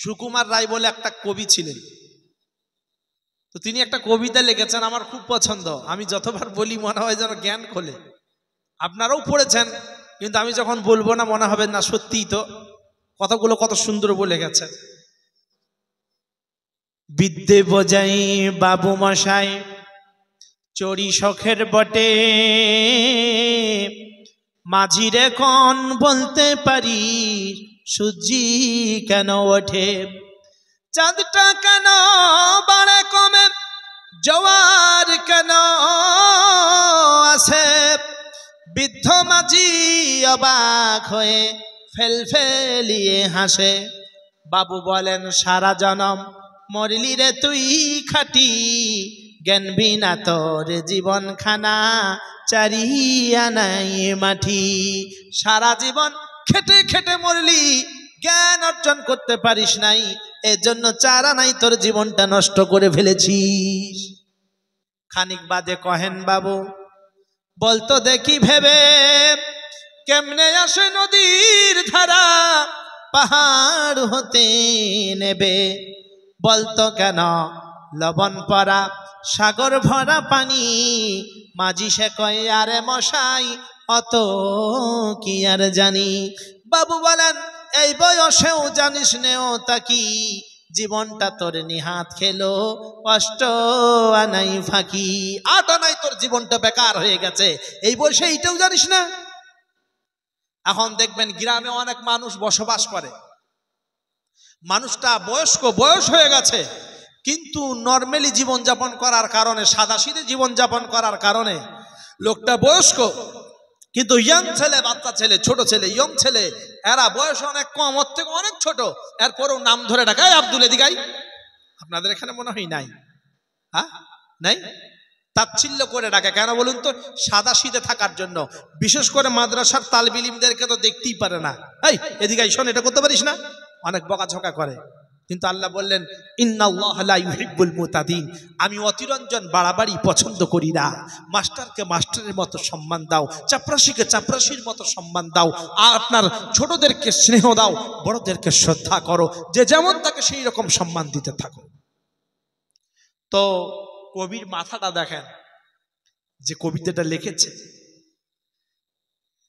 সুকুমার রায় বলে একটা কবি ছিলেন, তো তিনি একটা কবিতা লিখেছেন, আমার খুব পছন্দ। আমি যতবার বলি মনে হয় যেন জ্ঞান খোলে। আপনারাও পড়েছেন, কিন্তু আমি যখন বলবো না মনে হবে না সত্যিই তো কথাগুলো কত সুন্দর বলে গেছেন। বিদ্যে বোঝাই বাবু মশাই চড়ি শখের বটে, মাঝিরে কোন বলতে পারি সূর্যি কেন ওঠে, চাঁদটা কেন বাড়ে কমে, জোয়ার কেন আসে, বৃদ্ধ মাঝি অবাক হয়ে ফেলফেলিয়ে হাসে। বাবু বলেন সারা জনম মরলি রে তুই খাটি, জ্ঞান বিনা তোর জীবন খানা চারিয়া নাই মাটি। সারা জীবন খেটে খেটে মরলি, জ্ঞান অর্জন করতে পারিস নাই, এজন্য চারা নাই তোর জীবনটা নষ্ট করে ফেলেছিস। খানিক বাদে কহেন বাবু বলতো দেখি ভেবে, কেমনে আসে নদীর ধারা পাহাড় হতে নেবে, বলতো কেন লবণ পরা সাগর ভরা পানি, মাঝি সে কয় আরে মশাই অত কি আর জানি। বাবু বলেন এই বয়সেও জানিস নেও তাকি, জীবনটা তোর নিহাত খেলো কষ্ট আনাই ফাঁকি, আট আনাই তোর জীবনটা বেকার হয়ে গেছে, এই বয়সে এইটাও জানিস না। এখন দেখবেন গ্রামে অনেক মানুষ বসবাস করে, মানুষটা বয়স্ক বয়স হয়ে গেছে, কিন্তু নর্মালি জীবনযাপন করার কারণে, সাদাসিধে জীবনযাপন করার কারণে লোকটা বয়স্ক, কিন্তু ইয়ং ছেলে, বাচ্চা ছেলে, ছোট ছেলে, ইয়ং ছেলে, এরা বয়স অনেক কম, ওর থেকে অনেক ছোট, এরপরেও নাম ধরে ডাকায় আব্দুল এদিকাই। আপনাদের এখানে মনে হয় নাই? হ্যাঁ নাই, তাচ্ছিল্য করে ডাকে কেন বলুন তো? সাদাসিধে থাকার জন্য। বিশেষ করে মাদ্রাসার তালবে ইলমদেরকে তো দেখতেই পারে না, এই এদিকাই শোন, এটা করতে পারিস না, অনেক বকাঝকা করে। কিন্তু আল্লাহ বললেন ইন্নাল্লাহা লা ইউহিব্বুল মুতাদিন, আমি অতিরঞ্জন বাড়াবাড়ি পছন্দ করি না। মাস্টারকে মাস্টারের মতো সম্মান দাও, চাপরাশিকে চাপরাশির মতো সম্মান দাও, আর আপনার ছোটদেরকে স্নেহ দাও, বড়দেরকে শ্রদ্ধা করো, যে যেমন তাকে সেই রকম সম্মান দিতে থাকো। তো কবির মাথাটা দেখেন, যে কবিতাটা লিখেছে,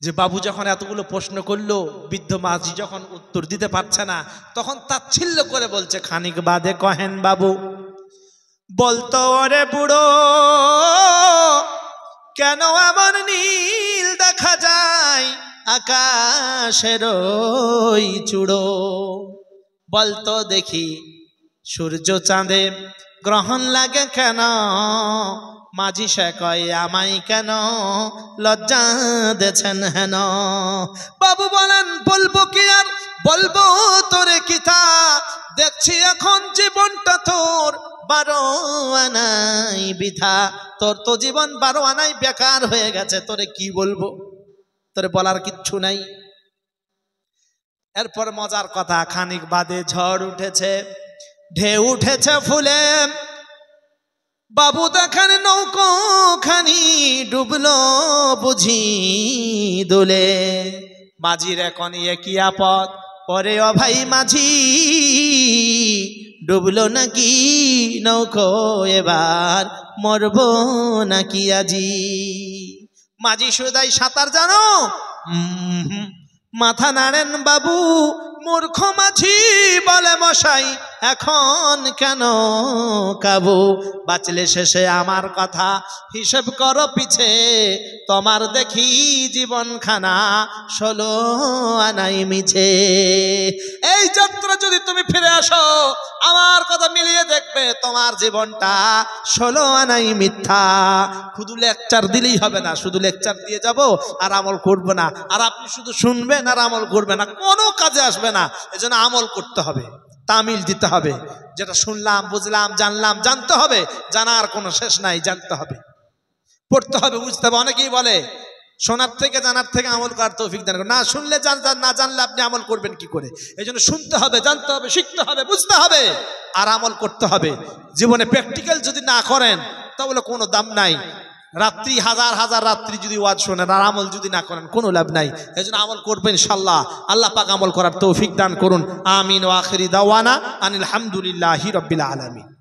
যে বাবু যখন এতগুলো প্রশ্ন করলো, বৃদ্ধ মাঝি যখন উত্তর দিতে পারছে না, তখন তাচ্ছিল্য করে বলছে, খানিক বাদে কহেন বাবু বলতো ওরে বুড়ো, কেন এমন নীল দেখা যায় আকাশের ওই চূড়ো, বলতো দেখি সূর্য চাঁদে গ্রহণ লাগে কেন, মাঝি সে কয় আমায় কেন লজ্জা দেছেন হেন। বাবু বলেন বলবো কি আর বলবো তোরে কিতা, দেখছি এখন জীবনটা তোর 12 আনাই বৃথা, তোর তো জীবন 12 আনাই বেকার হয়ে গেছে, তোরে কি বলবো, তোরে বলার কিচ্ছু নাই। এরপর মজার কথা, খানিক বাদে ঝড় উঠেছে, ঢেউ উঠেছে ফুলে, বাবু দেখেন নৌকো খানি ডুবলো বুঝি দুলে, মাঝির এখন কি আপদ পরে ও ভাই মাঝি, ডুবলো নাকি নৌকো এবার মরবো নাকি আজি। মাঝি সুদাই সাঁতার জানো, মাথা নাড়েন বাবু, মূর্খ মাঝি বলে মশাই এখন কেন কাবু, বাঁচলে শেষে আমার কথা হিসেব করো পিছে, তোমার দেখি জীবনখানা 16 আনাই মিছে। এই যাত্রা যদি তুমি ফিরে আসো, আমার কথা মিলিয়ে দেখবে তোমার জীবনটা 16 আনাই মিথ্যা। শুধু লেকচার দিলেই হবে না, শুধু লেকচার দিয়ে যাব আর আমল করবো না, আর আপনি শুধু শুনবেন আর আমল করবেন না, কোনো কাজে আসবে না। এজন্য আমল করতে হবে, তামিল দিতে হবে, যেটা শুনলাম বুঝলাম জানলাম, জানতে হবে, জানার কোনো শেষ নাই, জানতে হবে, পড়তে হবে, বুঝতে হবে। অনেকেই বলে শোনার থেকে জানার থেকে আমল করার তৌফিক দান করে, না শুনলে না জানলে আপনি আমল করবেন কি করে? এই জন্য শুনতে হবে, জানতে হবে, শিখতে হবে, বুঝতে হবে, আর আমল করতে হবে। জীবনে প্র্যাকটিক্যাল যদি না করেন তাহলে কোনো দাম নাই। রাত্রি হাজার হাজার রাত্রি যদি ওয়াজ শোনেন আর আমল যদি না করেন কোনো লাভ নাই। এজন্য আমল করবেন ইনশাআল্লাহ। আল্লাহ পাক আমল করার তৌফিক দান করুন। আমিন ওয়া আখিরি দাওয়ানা আনিল হামদুলিল্লাহি রাব্বিল আলামিন।